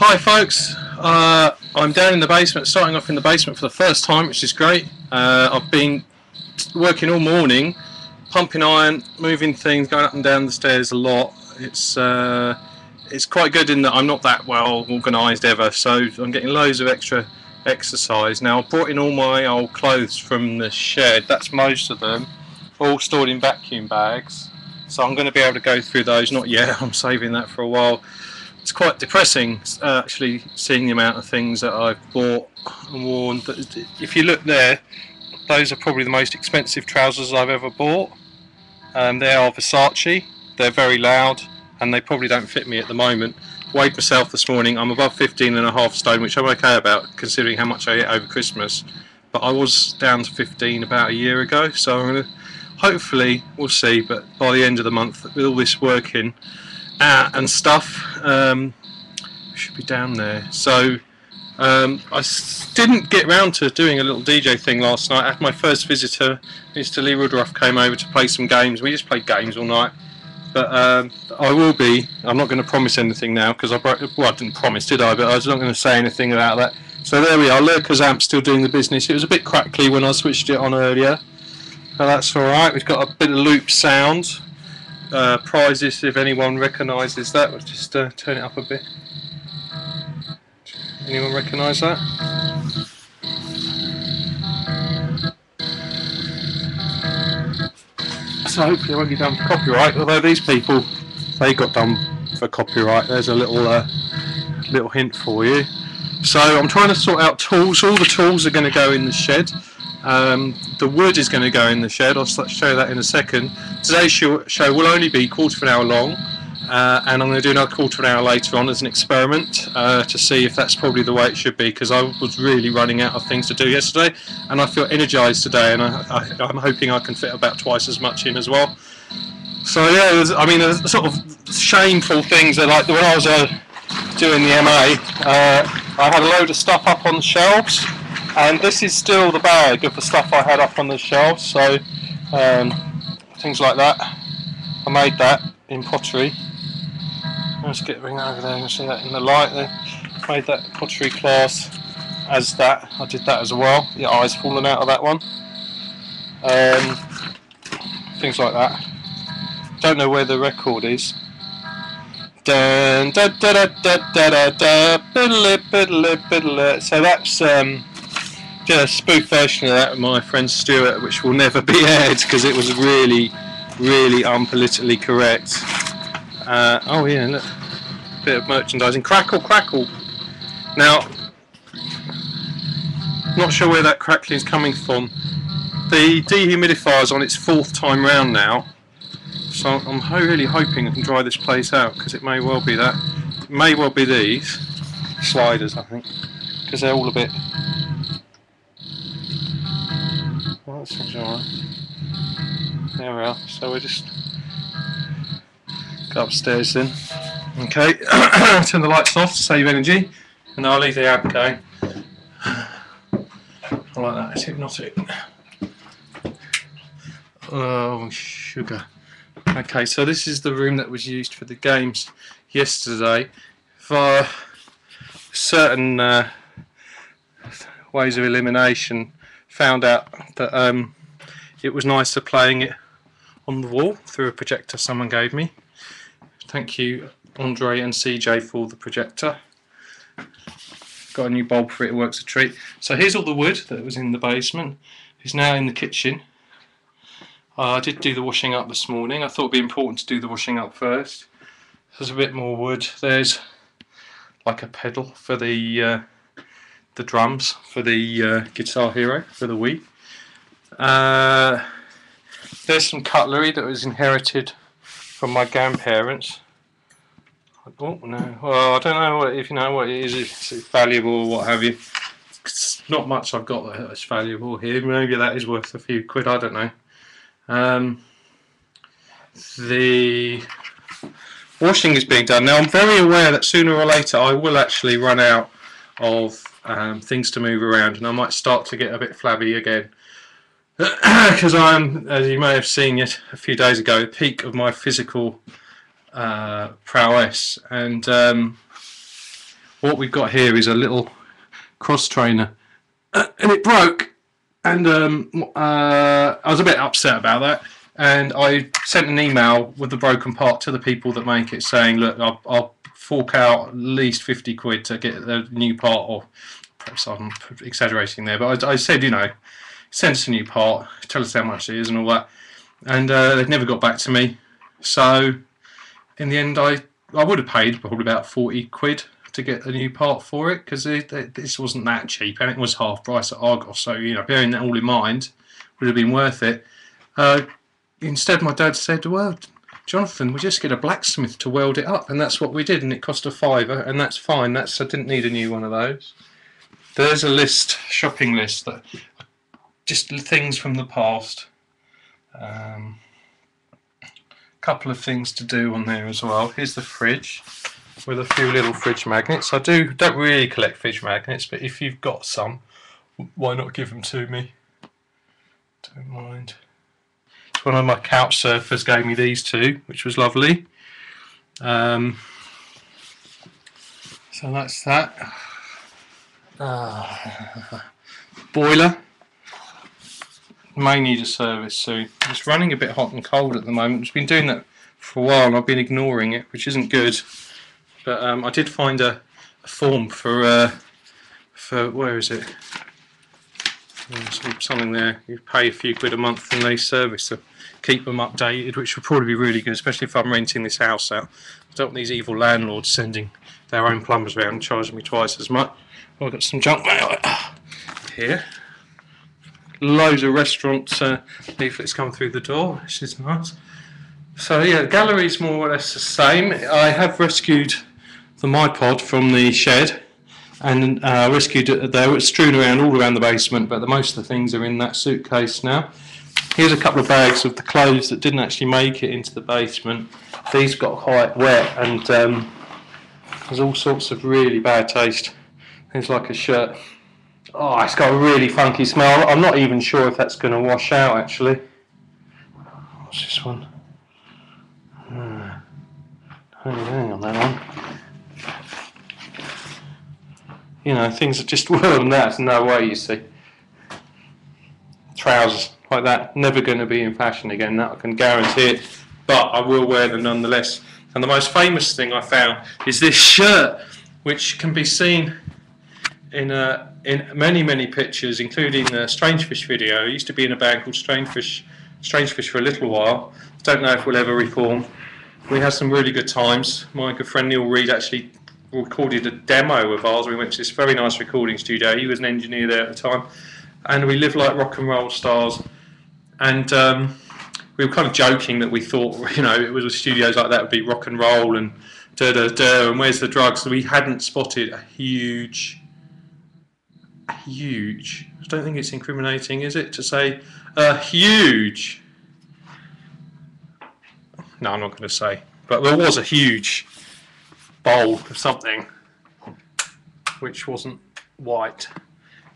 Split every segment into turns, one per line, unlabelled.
Hi folks, I'm down in the basement, starting off in the basement for the first time, which is great. I've been working all morning, pumping iron, moving things, going up and down the stairs a lot. It's quite good in that I'm not that well organised ever, so I'm getting loads of extra exercise. Now I've brought in all my old clothes from the shed, that's most of them, all stored in vacuum bags. So I'm going to be able to go through those, not yet, I'm saving that for a while. It's quite depressing actually seeing the amount of things that I've bought and worn. If you look there, those are probably the most expensive trousers I've ever bought. They are Versace, they're very loud and they probably don't fit me at the moment. Weighed myself this morning, I'm above 15.5 stone, which I'm okay about considering how much I ate over Christmas. But I was down to 15 about a year ago, so I'm going to, hopefully, we'll see, but by the end of the month with all this working and stuff, should be down there. So I didn't get round to doing a little DJ thing last night. I had my first visitor, Mr. Lee Rudruff, came over to play some games. We just played games all night. But I will be, I'm not going to promise anything now because I didn't promise, did I? But I was not going to say anything about that. So there we are, Lurker's amp still doing the business. It was a bit crackly when I switched it on earlier, but that's alright. We've got a bit of loop sound. Prizes, if anyone recognises that. We'll just turn it up a bit. Anyone recognise that? So hopefully it won't be done for copyright, although these people, they got done for copyright. There's a little hint for you. So I'm trying to sort out tools. All the tools are going to go in the shed. The wood is going to go in the shed. I'll show you that in a second. Today's show will only be a quarter of an hour long, and I'm going to do another quarter of an hour later on as an experiment to see if that's probably the way it should be, because I was really running out of things to do yesterday and I feel energised today, and I'm hoping I can fit about twice as much in as well. So yeah, I mean, the sort of shameful things are like when I was doing the MA, I had a load of stuff up on the shelves. And this is still the bag of the stuff I had up on the shelves, so things like that. I made that in pottery. Let's bring that over there and see that in the light there. Made that pottery class as that. I did that as well. The eye's fallen out of that one. Things like that. Don't know where the record is. Dun, da, da, da, da, da, da, da, so that's a spoof version of that with my friend Stuart, which will never be aired because it was really unpolitically correct. Oh yeah, look, bit of merchandising. Crackle, crackle. Now, not sure where that crackling is coming from. The dehumidifier is on its 4th time round now, so I'm really hoping I can dry this place out, because it may well be that. It may well be these sliders, I think, because they're all a bit. Well, that seems alright. There we are. So we'll just go upstairs then. Okay, turn the lights off to save energy, and I'll leave the amp going. I like that, it's hypnotic. Oh, sugar. Okay, so this is the room that was used for the games yesterday. For certain ways of elimination, found out that it was nicer playing it on the wall through a projector someone gave me. Thank you, Andre and CJ, for the projector. Got a new bulb for it, it works a treat. So here's all the wood that was in the basement. It's now in the kitchen. I did do the washing up this morning. I thought it'd be important to do the washing up first. There's a bit more wood. There's like a pedal for the drums for the Guitar Hero for the Wii. There's some cutlery that was inherited from my grandparents. Oh no! Well, I don't know if you know what it is. If it's valuable or what have you. It's not much I've got that's valuable here. Maybe that is worth a few quid. I don't know. The washing is being done now. I'm very aware that sooner or later I will actually run out of things to move around, and I might start to get a bit flabby again, because I'm, as you may have seen yet a few days ago, at the peak of my physical prowess, and what we've got here is a little cross trainer, and it broke, and I was a bit upset about that, and I sent an email with the broken part to the people that make it, saying, look, I'll fork out at least 50 quid to get the new part, or perhaps I'm exaggerating there, but I said, you know, send us a new part, tell us how much it is and all that, and they've never got back to me. So in the end, I would have paid probably about 40 quid to get a new part for it, because this wasn't that cheap, and it was half price at Argos, so, you know, bearing that all in mind, would have been worth it. Instead, my dad said, well, Jonathan, we'll just get a blacksmith to weld it up, and that's what we did, and it cost £5, and that's fine. I didn't need a new one of those. There's a list, shopping list, that just things from the past. Couple of things to do on there as well. Here's the fridge with a few little fridge magnets. I don't really collect fridge magnets, but if you've got some, why not give them to me? Don't mind. One of my couch surfers gave me these two, which was lovely. So that's that. Boiler may need a service soon. It's running a bit hot and cold at the moment. It's been doing that for a while and I've been ignoring it, which isn't good. But I did find a form for where is it? Something there. You pay a few quid a month and they service them, keep them updated, which would probably be really good, especially if I'm renting this house out. I don't want these evil landlords sending their own plumbers around and charging me twice as much. Oh, I've got some junk mail here. Loads of restaurant leaflets come through the door, which is nice. So yeah, the gallery's more or less the same. I have rescued the MyPod from the shed, and rescued it there. It's strewn around all around the basement, but most of the things are in that suitcase now. Here's a couple of bags of the clothes that didn't actually make it into the basement. These got quite wet, and there's all sorts of really bad taste. Things like a shirt. Oh, it's got a really funky smell. I'm not even sure if that's going to wash out, actually. What's this one? Hang on that one. You know, things are just, well, that's no way, you see. Trousers like that, never going to be in fashion again, that I can guarantee it. But I will wear them nonetheless. And the most famous thing I found is this shirt, which can be seen in many pictures, including the Strangefish video. It used to be in a band called Strangefish for a little while. Don't know if we'll ever reform. We had some really good times. My good friend Neil Reed actually recorded a demo of ours. We went to this very nice recording studio. He was an engineer there at the time, and we lived like rock and roll stars. And we were kind of joking that we thought, you know, it was studios like that would be rock and roll and and where's the drugs? So we hadn't spotted a huge, I don't think it's incriminating, is it, to say a huge, no, I'm not going to say, but there was a huge bowl of something which wasn't white.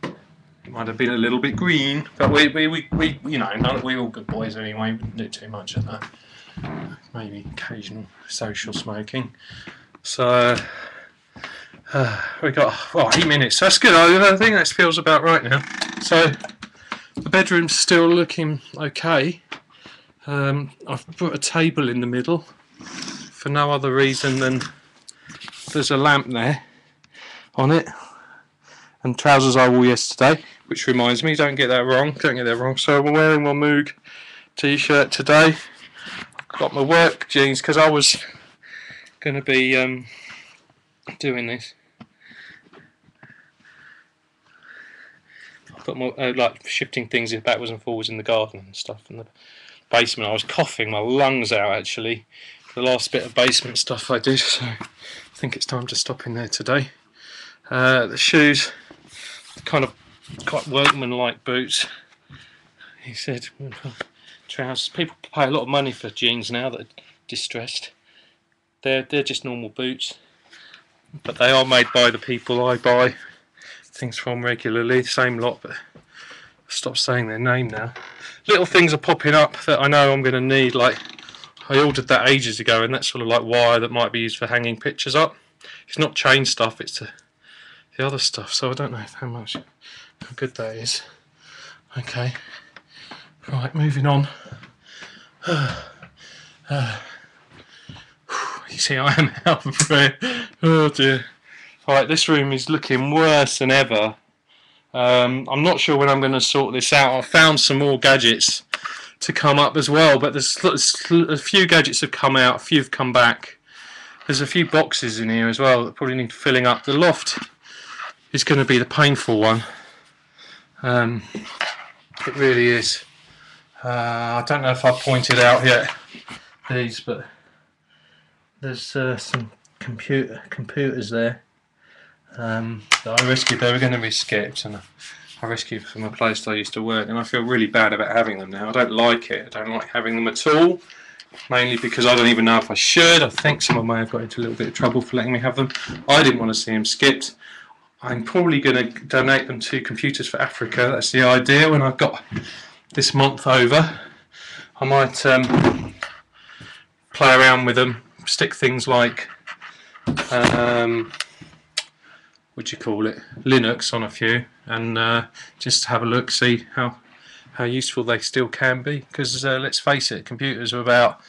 It might have been a little bit green, but we you know, we all good boys anyway. We didn't do too much of that. Maybe occasional social smoking. So we got 8 minutes. That's good. I think that feels about right now. So the bedroom's still looking okay. I've put a table in the middle for no other reason than there's a lamp there on it, and trousers I wore yesterday, which reminds me, don't get that wrong. So I'm wearing my Moog t-shirt today. I've got my work jeans because I was going to be doing this. I've got my like shifting things backwards and forwards in the garden and stuff in the basement. I was coughing my lungs out actually. The last bit of basement stuff I did, so I think it's time to stop in there today. The shoes, kind of quite workman-like boots. He said, trousers. People pay a lot of money for jeans now that are distressed. They're just normal boots, but they are made by the people I buy things from regularly. Same lot, but stop saying their name now. Little things are popping up that I know I'm going to need, like I ordered that ages ago, and that's sort of like wire that might be used for hanging pictures up. It's not chain stuff, it's the other stuff, so I don't know how good that is. Okay, right, moving on. You see, I am out of breath. Oh dear. Right, this room is looking worse than ever. I'm not sure when I'm going to sort this out. I've found some more gadgets to come up as well, but there's a few gadgets have come out, a few have come back. There's a few boxes in here as well that probably need filling up. The loft is going to be the painful one. It really is. I don't know if I've pointed out yet these, but there's some computers there that I rescued. They were going to be skipped, and I rescued from a place that I used to work, and I feel really bad about having them now. I don't like it. I don't like having them at all, mainly because I don't even know if I should. I think someone may have got into a little bit of trouble for letting me have them. I didn't want to see them skipped. I'm probably going to donate them to Computers for Africa. That's the idea. When I've got this month over, I might play around with them, stick things like what do you call it, Linux on a few, and just have a look, see how useful they still can be. Because let's face it, computers were about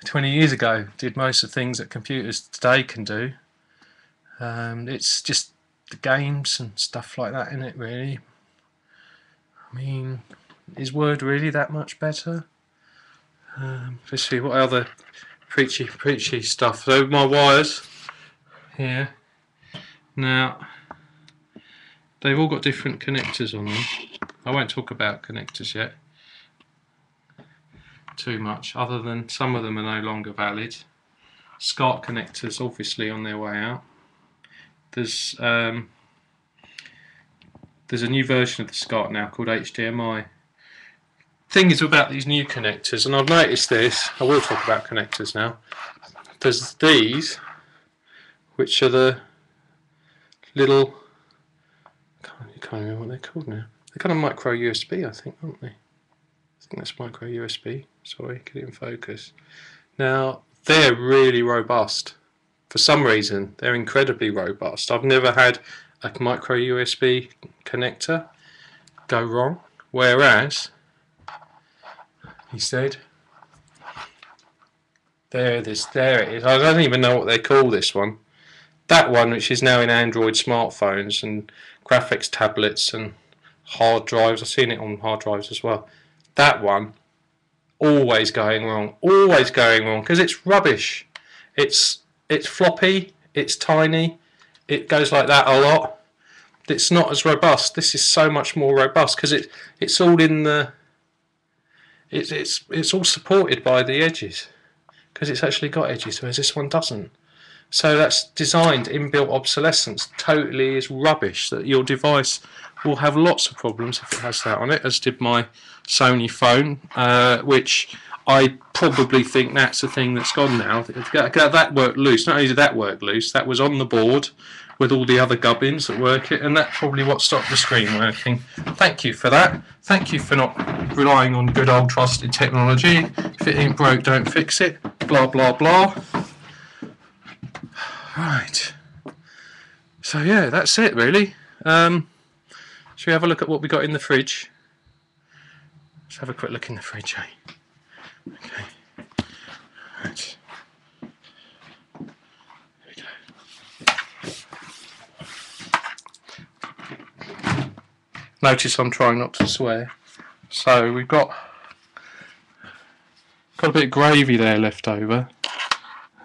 20 years ago did most of the things that computers today can do. It's just the games and stuff like that in it, really. I mean, is Word really that much better? Let's see what other preachy stuff. So my wires here. Now, they've all got different connectors on them. I won't talk about connectors yet too much, other than some of them are no longer valid. SCART connectors obviously on their way out. There's a new version of the SCART now called HDMI. Thing is about these new connectors, and I've noticed this, I will talk about connectors now. There's these, which are the little, I can't remember what they're called now. They're kind of micro USB, I think, aren't they? I think that's micro USB. Sorry, get it in focus. Now, they're really robust. For some reason, they're incredibly robust. I've never had a micro USB connector go wrong, whereas, he said, there it is. I don't even know what they call this one. That one, which is now in Android smartphones and graphics tablets and hard drives, I've seen it on hard drives as well. That one, always going wrong, because it's rubbish. It's floppy, it's tiny, it goes like that a lot. It's not as robust. This is so much more robust because it's all in the. It's all supported by the edges, because it's actually got edges, whereas this one doesn't. So that's designed inbuilt obsolescence. Totally is rubbish. That your device will have lots of problems if it has that on it, as did my Sony phone, which I probably think that's the thing that's gone now. That worked loose. Not only did that work loose, that was on the board with all the other gubbins that work it, and that's probably what stopped the screen working. Thank you for that. Thank you for not relying on good old trusted technology. If it ain't broke, don't fix it. Blah blah blah. Right. So yeah, that's it really. Should we have a look at what we got in the fridge? Let's have a quick look in the fridge, eh? Okay. Right. Here we go. Notice I'm trying not to swear. So we've got a bit of gravy there left over.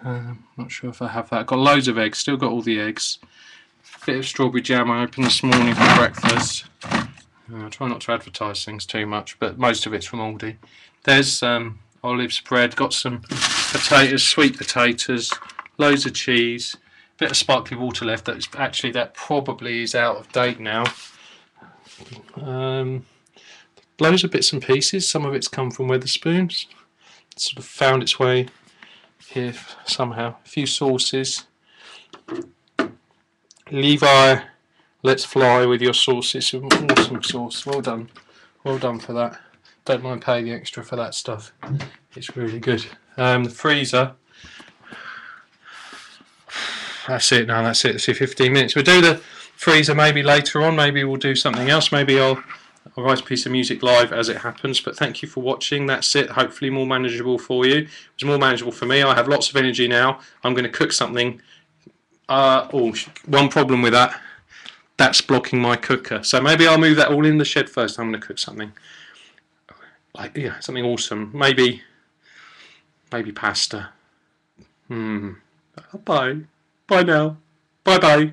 Not sure if I have that. Got loads of eggs, still got all the eggs. Bit of strawberry jam I opened this morning for breakfast. I try not to advertise things too much, but most of it's from Aldi. There's olives bread, got some potatoes, sweet potatoes, loads of cheese, bit of sparkling water left. That probably is out of date now. Loads of bits and pieces. Some of it's come from Wetherspoons. Sort of found its way here somehow. A few sauces. Levi, let's fly with your sauces. Awesome sauce. Well done for that. Don't mind paying the extra for that stuff. It's really good. The freezer. That's it. No, that's it. Let's see, 15 minutes. We'll do the freezer maybe later on. Maybe we'll do something else. Maybe I'll write a piece of music live as it happens. But thank you for watching. That's it. Hopefully more manageable for you. It was more manageable for me. I have lots of energy now. I'm going to cook something. One problem with that. That's blocking my cooker. So maybe I'll move that all in the shed first. I'm going to cook something. Something awesome. Maybe pasta. Bye. Bye now. Bye.